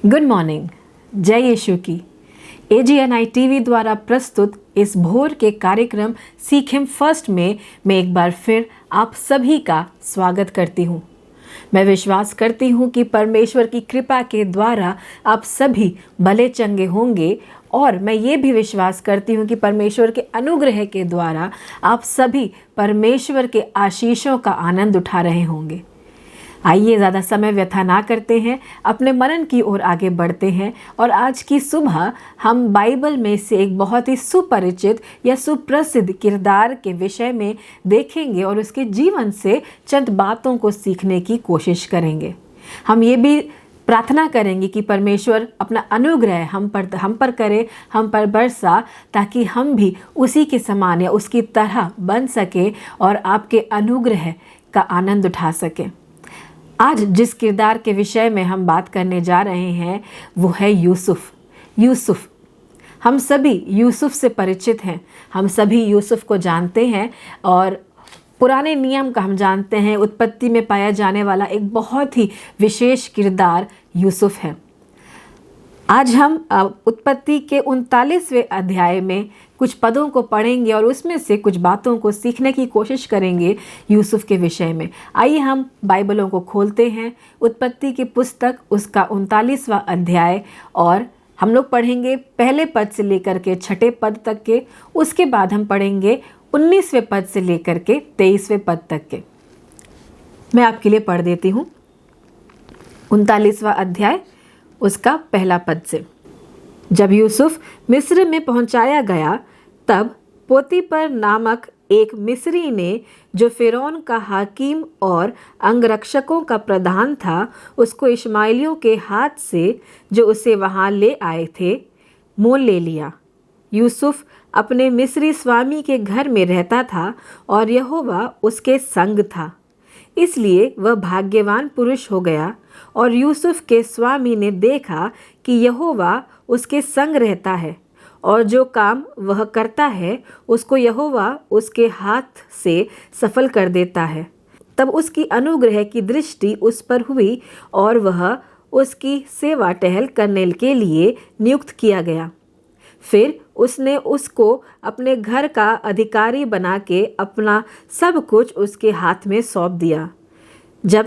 Good morning. जय यीशु की। AGNI TV द्वारा प्रस्तुत इस भोर के कार्यक्रम सीख हिम फर्स्ट में मैं एक बार फिर आप सभी का स्वागत करती हूँ। मैं विश्वास करती हूँ कि परमेश्वर की कृपा के द्वारा आप सभी भले चंगे होंगे और मैं ये भी विश्वास करती हूँ कि परमेश्वर के अनुग्रह के द्वारा आप सभी परमेश्वर के आशीषों का आनंद उठा रहे होंगे। आइए ज़्यादा समय व्यथा ना करते हैं, अपने मनन की ओर आगे बढ़ते हैं और आज की सुबह हम बाइबल में से एक बहुत ही सुपरिचित या सुप्रसिद्ध किरदार के विषय में देखेंगे और उसके जीवन से चंद बातों को सीखने की कोशिश करेंगे। हम ये भी प्रार्थना करेंगे कि परमेश्वर अपना अनुग्रह हम पर करे, हम पर बरसा, ताकि हम भी उसी के समान या उसकी तरह बन सके और आपके अनुग्रह का आनंद उठा सकें। आज जिस किरदार के विषय में हम बात करने जा रहे हैं वो है यूसुफ। हम सभी यूसुफ से परिचित हैं, हम सभी यूसुफ को जानते हैं और पुराने नियम का हम जानते हैं। उत्पत्ति में पाया जाने वाला एक बहुत ही विशेष किरदार यूसुफ है। आज हम उत्पत्ति के 39वें अध्याय में कुछ पदों को पढ़ेंगे और उसमें से कुछ बातों को सीखने की कोशिश करेंगे यूसुफ के विषय में। आइए हम बाइबलों को खोलते हैं, उत्पत्ति की पुस्तक उसका 39वां अध्याय, और हम लोग पढ़ेंगे पहले पद से लेकर के 6ठे पद तक के। उसके बाद हम पढ़ेंगे 19वें पद से लेकर के 23वें पद तक के। मैं आपके लिए पढ़ देती हूँ 39वां अध्याय उसका पहला पद से। जब यूसुफ मिस्र में पहुंचाया गया तब पोतीपर नामक एक मिस्री ने, जो फिरौन का हाकिम और अंगरक्षकों का प्रधान था, उसको इश्माएलियों के हाथ से जो उसे वहां ले आए थे मोल ले लिया। यूसुफ अपने मिस्री स्वामी के घर में रहता था और यहोवा उसके संग था, इसलिए वह भाग्यवान पुरुष हो गया। और यूसुफ के स्वामी ने देखा कि यहोवा उसके संग रहता है और जो काम वह करता है उसको यहोवा उसके हाथ से सफल कर देता है। तब उसकी अनुग्रह की दृष्टि उस पर हुई और वह उसकी सेवा टहल करने के लिए नियुक्त किया गया। फिर उसने उसको अपने घर का अधिकारी बना के अपना सब कुछ उसके हाथ में सौंप दिया। जब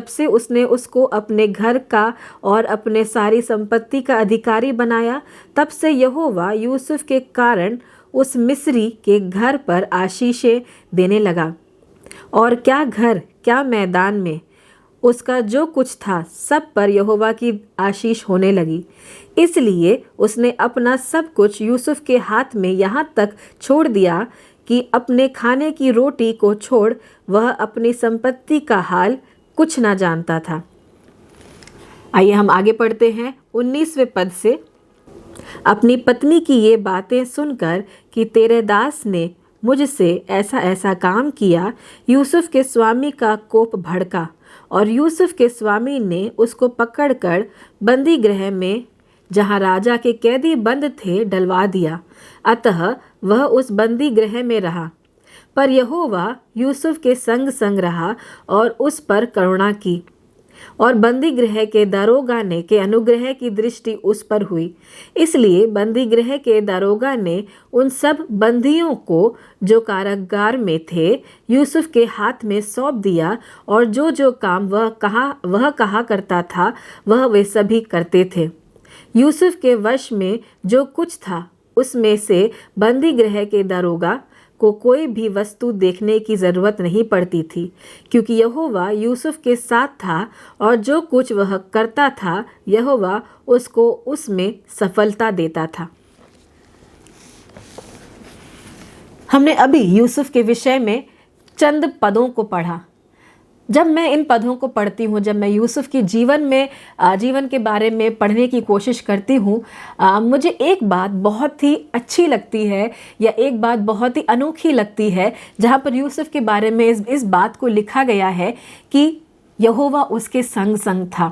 से उसने उसको अपने घर का और अपने सारी संपत्ति का अधिकारी बनाया, तब से यहोवा यूसुफ के कारण उस मिस्री के घर पर आशीषें देने लगा। और क्या घर क्या मैदान में उसका जो कुछ था सब पर यहोवा की आशीष होने लगी। इसलिए उसने अपना सब कुछ यूसुफ के हाथ में यहाँ तक छोड़ दिया कि अपने खाने की रोटी को छोड़ वह अपनी संपत्ति का हाल कुछ ना जानता था। आइए हम आगे पढ़ते हैं 19वें पद से। अपनी पत्नी की ये बातें सुनकर कि तेरे दास ने मुझसे ऐसा ऐसा काम किया, यूसुफ के स्वामी का कोप भड़का और यूसुफ के स्वामी ने उसको पकड़कर बंदी गृह में, जहाँ राजा के कैदी बंद थे, डलवा दिया। अतः वह उस बंदी गृह में रहा। पर यहोवा यूसुफ के संग संग रहा और उस पर करुणा की, और बंदी गृह के दारोगा ने के अनुग्रह की दृष्टि उस पर हुई। इसलिए बंदी गृह के दारोगा ने उन सब बंदियों को जो कारागार में थे यूसुफ के हाथ में सौंप दिया, और जो जो काम वह कहा करता था वह वे सभी करते थे। यूसुफ के वश में जो कुछ था उसमें से बंदी गृह के दारोगा को कोई भी वस्तु देखने की ज़रूरत नहीं पड़ती थी, क्योंकि यहोवा यूसुफ के साथ था और जो कुछ वह करता था यहोवा उसको उसमें सफलता देता था। हमने अभी यूसुफ के विषय में चंद पदों को पढ़ा। जब मैं इन पदों को पढ़ती हूँ, जब मैं यूसुफ के जीवन के बारे में पढ़ने की कोशिश करती हूँ, मुझे एक बात बहुत ही अच्छी लगती है या एक बात बहुत ही अनोखी लगती है, जहाँ पर यूसुफ के बारे में इस बात को लिखा गया है कि यहोवा उसके संग संग था।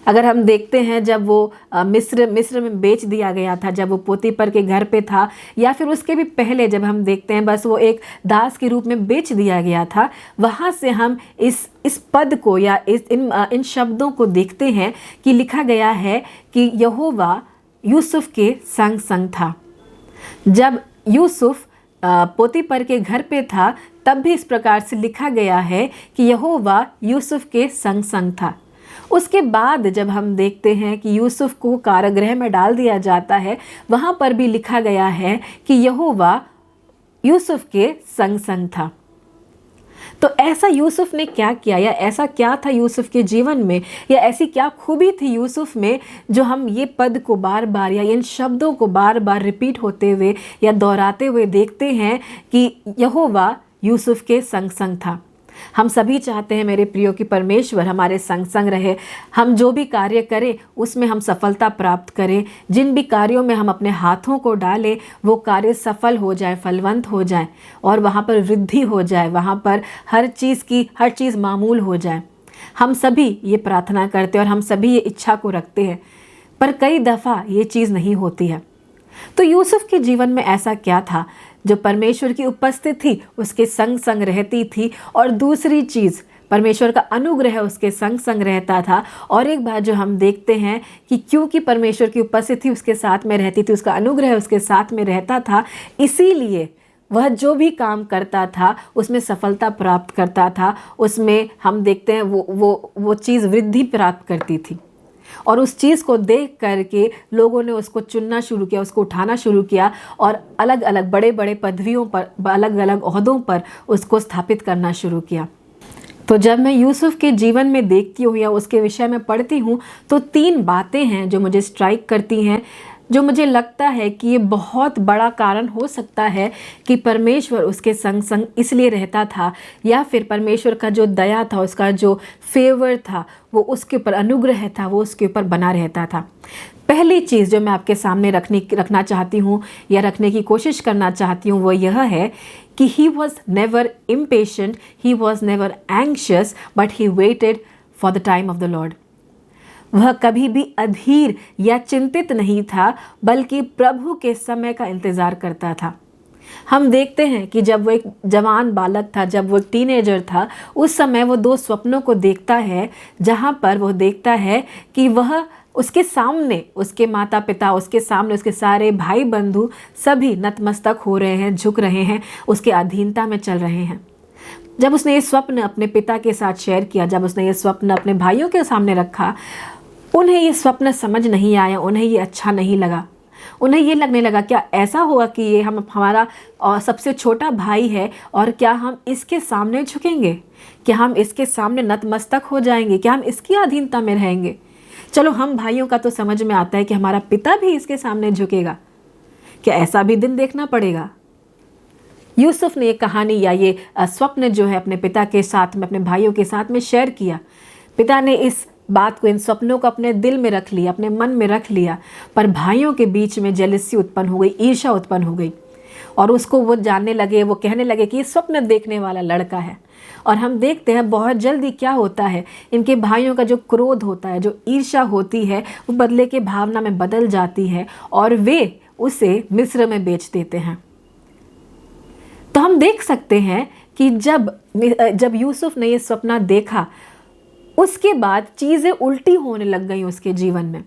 अगर हम देखते हैं जब वो मिस्र में बेच दिया गया था, जब वो पोतीपर के घर पे था, या फिर उसके भी पहले जब हम देखते हैं बस वो एक दास के रूप में बेच दिया गया था, वहाँ से हम इस पद को या इन शब्दों को देखते हैं कि लिखा गया है कि यहोवा यूसुफ के संग संग था। जब यूसुफ पोतीपर के घर पे था तब भी इस प्रकार से लिखा गया है कि यहोवा यूसुफ के संग संग था। उसके बाद जब हम देखते हैं कि यूसुफ को कारागृह में डाल दिया जाता है, वहाँ पर भी लिखा गया है कि यहोवा यूसुफ के संग संग था। तो ऐसा यूसुफ ने क्या किया, या ऐसा क्या था यूसुफ के जीवन में, या ऐसी क्या खूबी थी यूसुफ में जो हम ये पद को बार बार या इन शब्दों को बार बार रिपीट होते हुए या दोहराते हुए देखते हैं कि यहोवा यूसुफ के संग संग था। हम सभी चाहते हैं मेरे प्रियो कि परमेश्वर हमारे संग संग रहे। हम जो भी कार्य करें उसमें हम सफलता प्राप्त करें। जिन भी कार्यों में हम अपने हाथों को डालें वो कार्य सफल हो जाए, फलवंत हो जाए और वहाँ पर वृद्धि हो जाए, वहाँ पर हर चीज़ मामूल हो जाए। हम सभी ये प्रार्थना करते हैं और हम सभी ये इच्छा को रखते हैं, पर कई दफ़ा ये चीज़ नहीं होती है। तो यूसुफ के जीवन में ऐसा क्या था जो परमेश्वर की उपस्थिति उसके संग संग रहती थी, और दूसरी चीज़ परमेश्वर का अनुग्रह उसके संग संग रहता था। और एक बात जो हम देखते हैं कि क्योंकि परमेश्वर की उपस्थिति उसके साथ में रहती थी, उसका अनुग्रह उसके साथ में रहता था, इसीलिए वह जो भी काम करता था उसमें सफलता प्राप्त करता था। उसमें हम देखते हैं वो चीज़ वृद्धि प्राप्त करती थी, और उस चीज़ को देख करके लोगों ने उसको चुनना शुरू किया, उसको उठाना शुरू किया और अलग अलग बड़े बड़े पदवियों पर, अलग अलग ओहदों पर उसको स्थापित करना शुरू किया। तो जब मैं यूसुफ के जीवन में देखती हूँ या उसके विषय में पढ़ती हूँ तो 3 बातें हैं जो मुझे स्ट्राइक करती हैं, जो मुझे लगता है कि ये बहुत बड़ा कारण हो सकता है कि परमेश्वर उसके संग संग इसलिए रहता था, या फिर परमेश्वर का जो दया था, उसका जो फेवर था, वो उसके ऊपर अनुग्रह था, वो उसके ऊपर बना रहता था। पहली चीज़ जो मैं आपके सामने रखना चाहती हूँ या रखने की कोशिश करना चाहती हूँ वो यह है कि he was never impatient, he was never anxious, but he waited for the time of the Lord. वह कभी भी अधीर या चिंतित नहीं था, बल्कि प्रभु के समय का इंतज़ार करता था। हम देखते हैं कि जब वो एक जवान बालक था, जब वो एक टीनेजर था, उस समय वो 2 स्वप्नों को देखता है, जहाँ पर वो देखता है कि वह उसके सामने उसके माता पिता, उसके सामने उसके सारे भाई बंधु सभी नतमस्तक हो रहे हैं, झुक रहे हैं, उसके अधीनता में चल रहे हैं। जब उसने ये स्वप्न अपने पिता के साथ शेयर किया, जब उसने ये स्वप्न अपने भाइयों के सामने रखा, उन्हें ये स्वप्न समझ नहीं आया, उन्हें ये अच्छा नहीं लगा। उन्हें ये लगने लगा क्या ऐसा होगा कि ये हमारा सबसे छोटा भाई है और क्या हम इसके सामने झुकेंगे, क्या हम इसके सामने नतमस्तक हो जाएंगे, क्या हम इसकी अधीनता में रहेंगे। चलो हम भाइयों का तो समझ में आता है कि हमारा पिता भी इसके सामने झुकेगा, क्या ऐसा भी दिन देखना पड़ेगा। यूसुफ ने ये कहानी या ये स्वप्न जो है अपने पिता के साथ में, अपने भाइयों के साथ में शेयर किया। पिता ने इस बात को, इन सपनों को अपने दिल में रख लिया, अपने मन में रख लिया, पर भाइयों के बीच में जेलसी उत्पन्न हो गई, ईर्ष्या उत्पन्न हो गई, और उसको वो जानने लगे, वो कहने लगे कि ये स्वप्न देखने वाला लड़का है। और हम देखते हैं बहुत जल्दी क्या होता है, इनके भाइयों का जो क्रोध होता है, जो ईर्ष्या होती है, वो बदले के भावना में बदल जाती है और वे उसे मिस्र में बेच देते हैं। तो हम देख सकते हैं कि जब यूसुफ ने ये सपना देखा, उसके बाद चीज़ें उल्टी होने लग गई उसके जीवन में।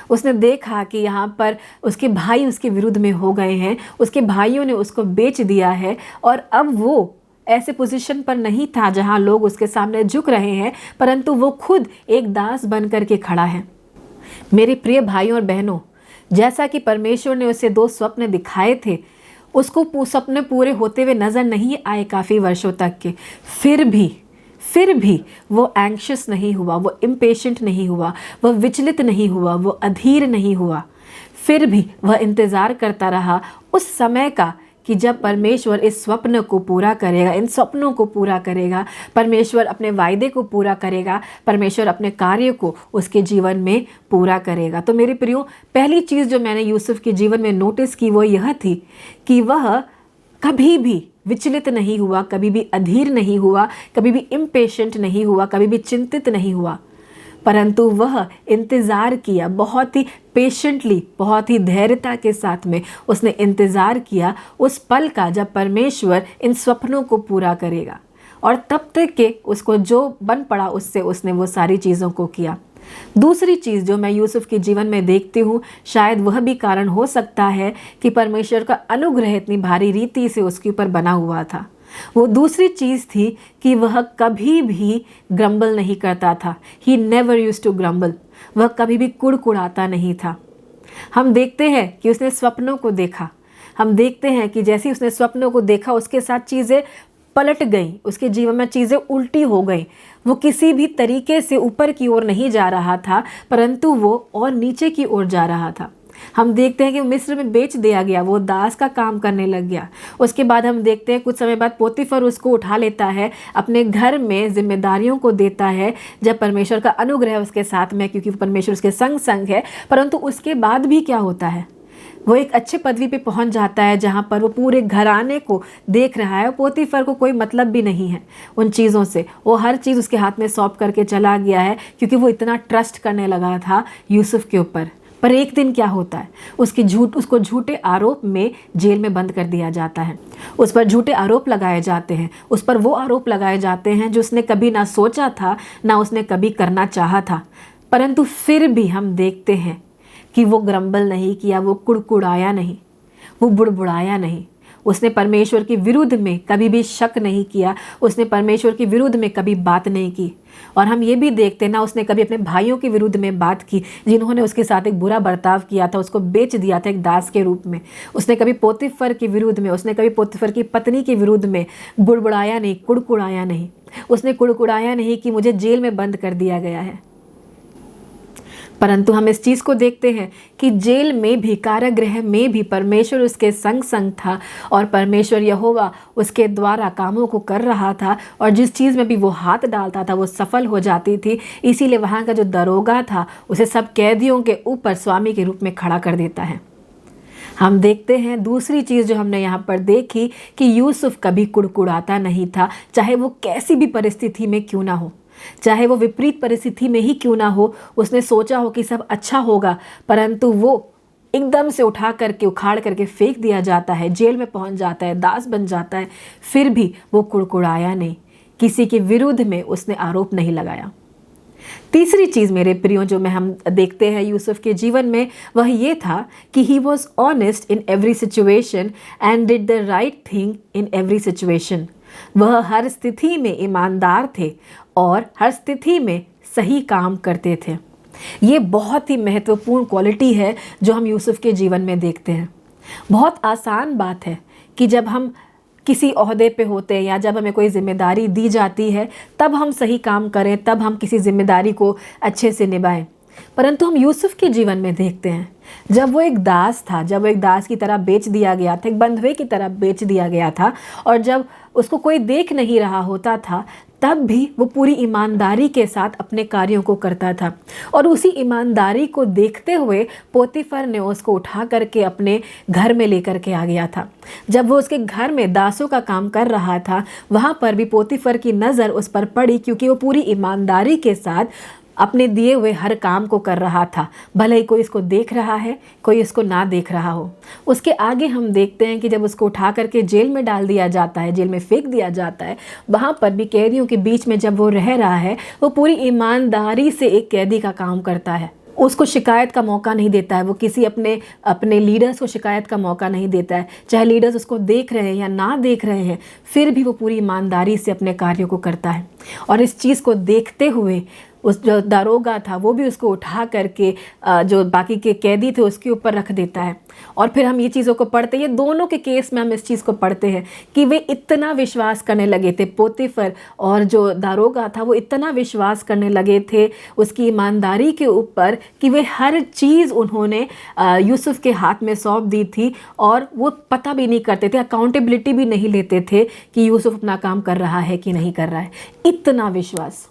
उसने देखा कि यहाँ पर उसके भाई उसके विरुद्ध में हो गए हैं, उसके भाइयों ने उसको बेच दिया है, और अब वो ऐसे पोजीशन पर नहीं था जहाँ लोग उसके सामने झुक रहे हैं, परंतु वो खुद एक दास बन कर के खड़ा है। मेरे प्रिय भाइयों और बहनों, जैसा कि परमेश्वर ने उसे 2 स्वप्न दिखाए थे, उसको सपने पूरे होते हुए नज़र नहीं आए काफ़ी वर्षों तक के, फिर भी वो एंग्शियस नहीं हुआ, वो इम्पेशेंट नहीं हुआ, वह विचलित नहीं हुआ, वो अधीर नहीं हुआ। फिर भी वह इंतज़ार करता रहा उस समय का कि जब परमेश्वर इस स्वप्न को पूरा करेगा, इन सपनों को पूरा करेगा, परमेश्वर अपने वायदे को पूरा करेगा, परमेश्वर अपने कार्य को उसके जीवन में पूरा करेगा। तो मेरे प्रियो, पहली चीज़ जो मैंने यूसुफ के जीवन में नोटिस की वो यह थी कि वह कभी भी विचलित नहीं हुआ, कभी भी अधीर नहीं हुआ, कभी भी इम्पेशेंट नहीं हुआ, कभी भी चिंतित नहीं हुआ, परंतु वह इंतज़ार किया, बहुत ही पेशेंटली, बहुत ही धैर्यता के साथ में उसने इंतज़ार किया उस पल का जब परमेश्वर इन स्वप्नों को पूरा करेगा। और तब तक के उसको जो बन पड़ा उससे उसने वो सारी चीज़ों को किया। दूसरी चीज़ जो मैं यूसुफ के जीवन में देखती हूँ, शायद वह भी कारण हो सकता है कि परमेश्वर का अनुग्रह इतनी भारी रीति से उसके ऊपर बना हुआ था। वो दूसरी चीज़ थी कि वह कभी भी ग्रम्बल नहीं करता था। He never used to grumble. वह कभी भी कुड़कुड़ाता नहीं था। हम देखते हैं कि उसने स्वप्नों को देखा। हम देखते हैं कि जैसे ही उसने स्वप्नों को देखा उसके साथ चीज़ें पलट गई, उसके जीवन में चीज़ें उल्टी हो गई। वो किसी भी तरीके से ऊपर की ओर नहीं जा रहा था, परंतु वो और नीचे की ओर जा रहा था। हम देखते हैं कि मिस्र में बेच दिया गया, वो दास का काम करने लग गया। उसके बाद हम देखते हैं कुछ समय बाद पोतीफर उसको उठा लेता है, अपने घर में जिम्मेदारियों को देता है, जब परमेश्वर का अनुग्रह उसके साथ में, क्योंकि परमेश्वर उसके संग संग है। परंतु उसके बाद भी क्या होता है, वो एक अच्छे पदवी पे पहुंच जाता है जहां पर वो पूरे घराने को देख रहा है। पोतीफर को कोई मतलब भी नहीं है उन चीज़ों से, वो हर चीज़ उसके हाथ में सौंप करके चला गया है, क्योंकि वो इतना ट्रस्ट करने लगा था यूसुफ के ऊपर। पर एक दिन क्या होता है, उसको झूठे आरोप में जेल में बंद कर दिया जाता है। उस पर झूठे आरोप लगाए जाते हैं, उस पर वो आरोप लगाए जाते हैं जो उसने कभी ना सोचा था, ना उसने कभी करना चाहा था। परंतु फिर भी हम देखते हैं कि वो ग्रम्बल नहीं किया, वो कुड़कुड़ाया नहीं, वो बुड़बुड़ाया नहीं। उसने परमेश्वर के विरुद्ध में कभी भी शक नहीं किया, उसने परमेश्वर के विरुद्ध में कभी बात नहीं की। और हम ये भी देखते ना, उसने कभी अपने भाइयों के विरुद्ध में बात की जिन्होंने उसके साथ एक बुरा बर्ताव किया था, उसको बेच दिया था एक दास के रूप में। उसने कभी पोतीफर के विरुद्ध में, उसने कभी पोतीफर की पत्नी के विरुद्ध में बुड़बुड़ाया नहीं, कुड़कुड़ाया नहीं। उसने कुड़कुड़ाया नहीं कि मुझे जेल में बंद कर दिया गया है। परंतु हम इस चीज़ को देखते हैं कि जेल में भी, कारागृह में भी परमेश्वर उसके संग संग था, और परमेश्वर यहोवा उसके द्वारा कामों को कर रहा था, और जिस चीज़ में भी वो हाथ डालता था वो सफल हो जाती थी। इसीलिए वहाँ का जो दरोगा था उसे सब कैदियों के ऊपर स्वामी के रूप में खड़ा कर देता है। हम देखते हैं दूसरी चीज़ जो हमने यहाँ पर देखी कि यूसुफ कभी कुड़कुड़ाता नहीं था, चाहे वो कैसी भी परिस्थिति में क्यों ना हो, चाहे वो विपरीत परिस्थिति में ही क्यों ना हो। उसने सोचा हो कि सब अच्छा होगा, परंतु वो एकदम से उठा करके, उखाड़ करके फेंक दिया जाता है, जेल में पहुंच जाता है, दास बन जाता है। फिर भी वो कुड़कुड़ाया नहीं, किसी के विरुद्ध में उसने आरोप नहीं लगाया। तीसरी चीज़ मेरे प्रियो जो हम देखते हैं यूसुफ के जीवन में, वह ये था कि he was honest in every situation and did the right thing in every situation. वह हर स्थिति में ईमानदार थे और हर स्थिति में सही काम करते थे। ये बहुत ही महत्वपूर्ण क्वालिटी है जो हम यूसुफ के जीवन में देखते हैं। बहुत आसान बात है कि जब हम किसी ओहदे पे होते हैं या जब हमें कोई जिम्मेदारी दी जाती है तब हम सही काम करें, तब हम किसी जिम्मेदारी को अच्छे से निभाएं। परंतु हम यूसुफ के जीवन में देखते हैं, जब वो एक दास था, जब वो एक दास की तरह बेच दिया गया था, एक बंधुए की तरह बेच दिया गया था, और जब उसको कोई देख नहीं रहा होता था, तब भी वो पूरी ईमानदारी के साथ अपने कार्यों को करता था। और उसी ईमानदारी को देखते हुए पोतीफर ने उसको उठा करके अपने घर में लेकर के आ गया था। जब वो उसके घर में दासों का काम कर रहा था, वहाँ पर भी पोतीफर की नज़र उस पर पड़ी, क्योंकि वो पूरी ईमानदारी के साथ अपने दिए हुए हर काम को कर रहा था, भले ही कोई इसको देख रहा है, कोई इसको ना देख रहा हो। उसके आगे हम देखते हैं कि जब उसको उठा करके जेल में डाल दिया जाता है, जेल में फेंक दिया जाता है, वहाँ पर भी कैदियों के बीच में जब वो रह रहा है, वो पूरी ईमानदारी से एक कैदी का काम करता है। उसको शिकायत का मौका नहीं देता है, वो किसी अपने लीडर्स को शिकायत का मौका नहीं देता है। चाहे लीडर्स उसको देख रहे हैं या ना देख रहे हैं, फिर भी वो पूरी ईमानदारी से अपने कार्यों को करता है। और इस चीज़ को देखते हुए उस जो दारोगा था वो भी उसको उठा करके जो बाकी के कैदी थे उसके ऊपर रख देता है। और फिर हम ये चीज़ों को पढ़ते हैं, ये दोनों के केस में हम इस चीज़ को पढ़ते हैं कि वे इतना विश्वास करने लगे थे, पोतीफर और जो दारोगा था वो इतना विश्वास करने लगे थे उसकी ईमानदारी के ऊपर कि वे हर चीज़ उन्होंने यूसुफ के हाथ में सौंप दी थी, और वो पता भी नहीं करते थे, अकाउंटेबिलिटी भी नहीं लेते थे कि यूसुफ अपना काम कर रहा है कि नहीं कर रहा है। इतना विश्वास।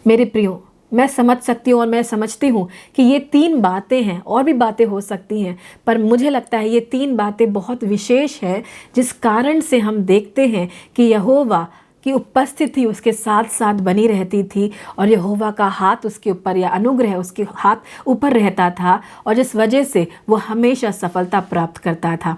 मेरे प्रियो, मैं समझ सकती हूँ और मैं समझती हूँ कि ये 3 बातें हैं, और भी बातें हो सकती हैं, पर मुझे लगता है ये 3 बातें बहुत विशेष हैं जिस कारण से हम देखते हैं कि यहोवा की उपस्थिति उसके साथ साथ बनी रहती थी और यहोवा का हाथ उसके ऊपर या अनुग्रह उसके हाथ ऊपर रहता था और जिस वजह से वो हमेशा सफलता प्राप्त करता था।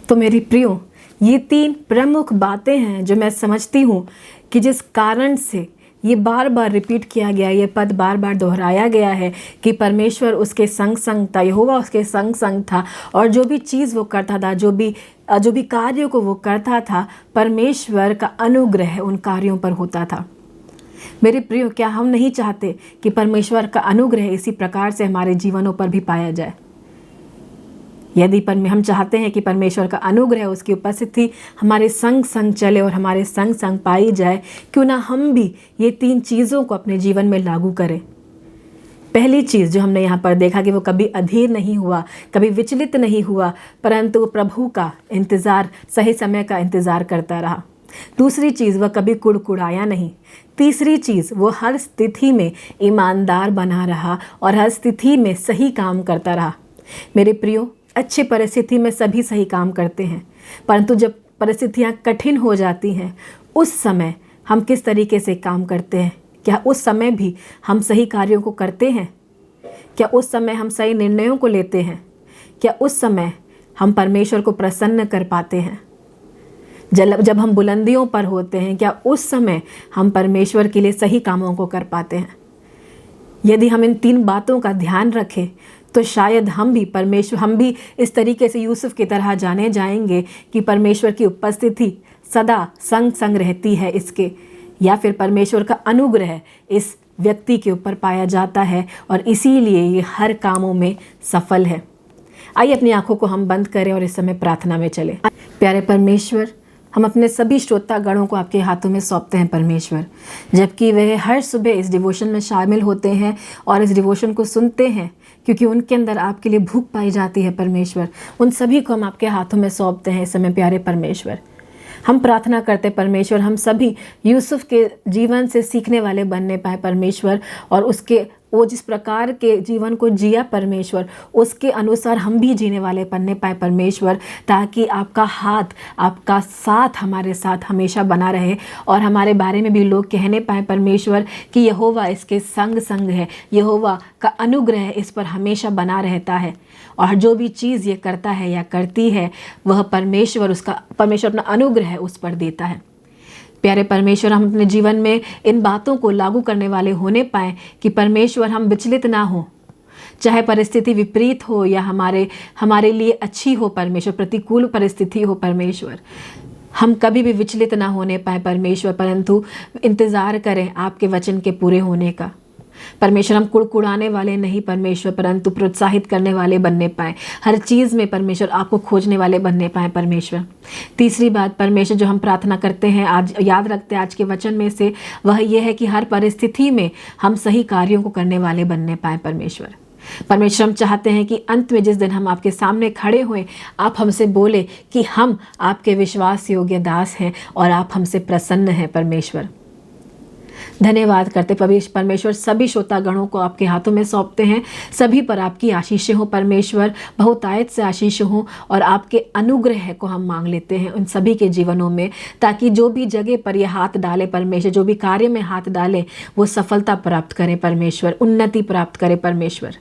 तो मेरी प्रियो, ये 3 प्रमुख बातें हैं जो मैं समझती हूँ कि जिस कारण से ये बार बार रिपीट किया गया, ये पद बार बार दोहराया गया है कि परमेश्वर उसके संग संग था, यहोवा उसके संग संग था और जो भी चीज़ वो करता था, जो भी कार्यों को वो करता था, परमेश्वर का अनुग्रह उन कार्यों पर होता था। मेरे प्रियो, क्या हम नहीं चाहते कि परमेश्वर का अनुग्रह इसी प्रकार से हमारे जीवनों पर भी पाया जाए? यदि हम चाहते हैं कि परमेश्वर का अनुग्रह, उसकी उपस्थिति हमारे संग संग चले और हमारे संग संग पाई जाए, क्यों ना हम भी ये 3 चीज़ों को अपने जीवन में लागू करें। पहली चीज़ जो हमने यहाँ पर देखा कि वो कभी अधीर नहीं हुआ, कभी विचलित नहीं हुआ, परंतु प्रभु का इंतज़ार, सही समय का इंतज़ार करता रहा। दूसरी चीज़, वह कभी कुड़कुड़ाया नहीं। तीसरी चीज़, वो हर स्थिति में ईमानदार बना रहा और हर स्थिति में सही काम करता रहा। मेरे प्रियो, अच्छी परिस्थिति में सभी सही काम करते हैं, परंतु जब परिस्थितियाँ कठिन हो जाती हैं, उस समय हम किस तरीके से काम करते हैं? क्या उस समय भी हम सही कार्यों को करते हैं? क्या उस समय हम सही निर्णयों को लेते हैं? क्या उस समय हम परमेश्वर को प्रसन्न कर पाते हैं? जब हम बुलंदियों पर होते हैं, क्या उस समय हम परमेश्वर के लिए सही कामों को कर पाते हैं? यदि हम इन 3 बातों का ध्यान रखें तो शायद हम भी इस तरीके से यूसुफ की तरह जाने जाएंगे कि परमेश्वर की उपस्थिति सदा संग संग रहती है इसके, या फिर परमेश्वर का अनुग्रह इस व्यक्ति के ऊपर पाया जाता है और इसीलिए ये हर कामों में सफल है। आइए अपनी आंखों को हम बंद करें और इस समय प्रार्थना में चलें। प्यारे परमेश्वर, हम अपने सभी श्रोतागणों को आपके हाथों में सौंपते हैं परमेश्वर, जबकि वह हर सुबह इस डिवोशन में शामिल होते हैं और इस डिवोशन को सुनते हैं, क्योंकि उनके अंदर आपके लिए भूख पाई जाती है परमेश्वर। उन सभी को हम आपके हाथों में सौंपते हैं इस समय। प्यारे परमेश्वर, हम प्रार्थना करते परमेश्वर, हम सभी यूसुफ के जीवन से सीखने वाले बनने पाए परमेश्वर, और वो जिस प्रकार के जीवन को जिया परमेश्वर, उसके अनुसार हम भी जीने वाले बनने पाए परमेश्वर, ताकि आपका हाथ, आपका साथ हमारे साथ हमेशा बना रहे और हमारे बारे में भी लोग कहने पाए परमेश्वर कि यहोवा इसके संग संग है, यहोवा का अनुग्रह इस पर हमेशा बना रहता है और जो भी चीज़ ये करता है या करती है वह परमेश्वर अपना अनुग्रह उस पर देता है। प्यारे परमेश्वर, हम अपने जीवन में इन बातों को लागू करने वाले होने पाएँ कि परमेश्वर हम विचलित ना हो, चाहे परिस्थिति विपरीत हो या हमारे लिए अच्छी हो परमेश्वर, प्रतिकूल परिस्थिति हो परमेश्वर, हम कभी भी विचलित ना होने पाए परमेश्वर, परंतु इंतज़ार करें आपके वचन के पूरे होने का। परमेश्वर, हम कुड़कुड़ाने वाले नहीं परमेश्वर, परंतु प्रोत्साहित करने वाले बनने पाए, हर चीज़ में परमेश्वर आपको खोजने वाले बनने पाए परमेश्वर। तीसरी बात परमेश्वर जो हम प्रार्थना करते हैं, आज याद रखते हैं आज के वचन में से, वह यह है कि हर परिस्थिति में हम सही कार्यों को करने वाले बनने पाए परमेश्वर। परमेश्वर, हम चाहते हैं कि अंत में जिस दिन हम आपके सामने खड़े हुए, आप हमसे बोले कि हम आपके विश्वास योग्य दास हैं और आप हमसे प्रसन्न हैं परमेश्वर। धन्यवाद करते परमेश्वर, सभी श्रोतागणों को आपके हाथों में सौंपते हैं, सभी पर आपकी आशीषें हो परमेश्वर, बहुतायत से आशीष हो, और आपके अनुग्रह को हम मांग लेते हैं उन सभी के जीवनों में, ताकि जो भी जगह पर ये हाथ डाले परमेश्वर, जो भी कार्य में हाथ डाले वो सफलता प्राप्त करें परमेश्वर, उन्नति प्राप्त करें परमेश्वर।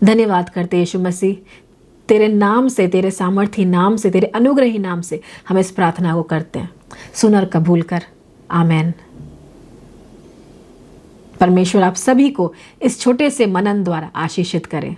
धन्यवाद करते यीशु मसीह, तेरे नाम से, तेरे सामर्थी नाम से, तेरे अनुग्रही नाम से हम इस प्रार्थना को करते हैं। सुन और कबूल कर, आमेन। परमेश्वर आप सभी को इस छोटे से मनन द्वारा आशीषित करें।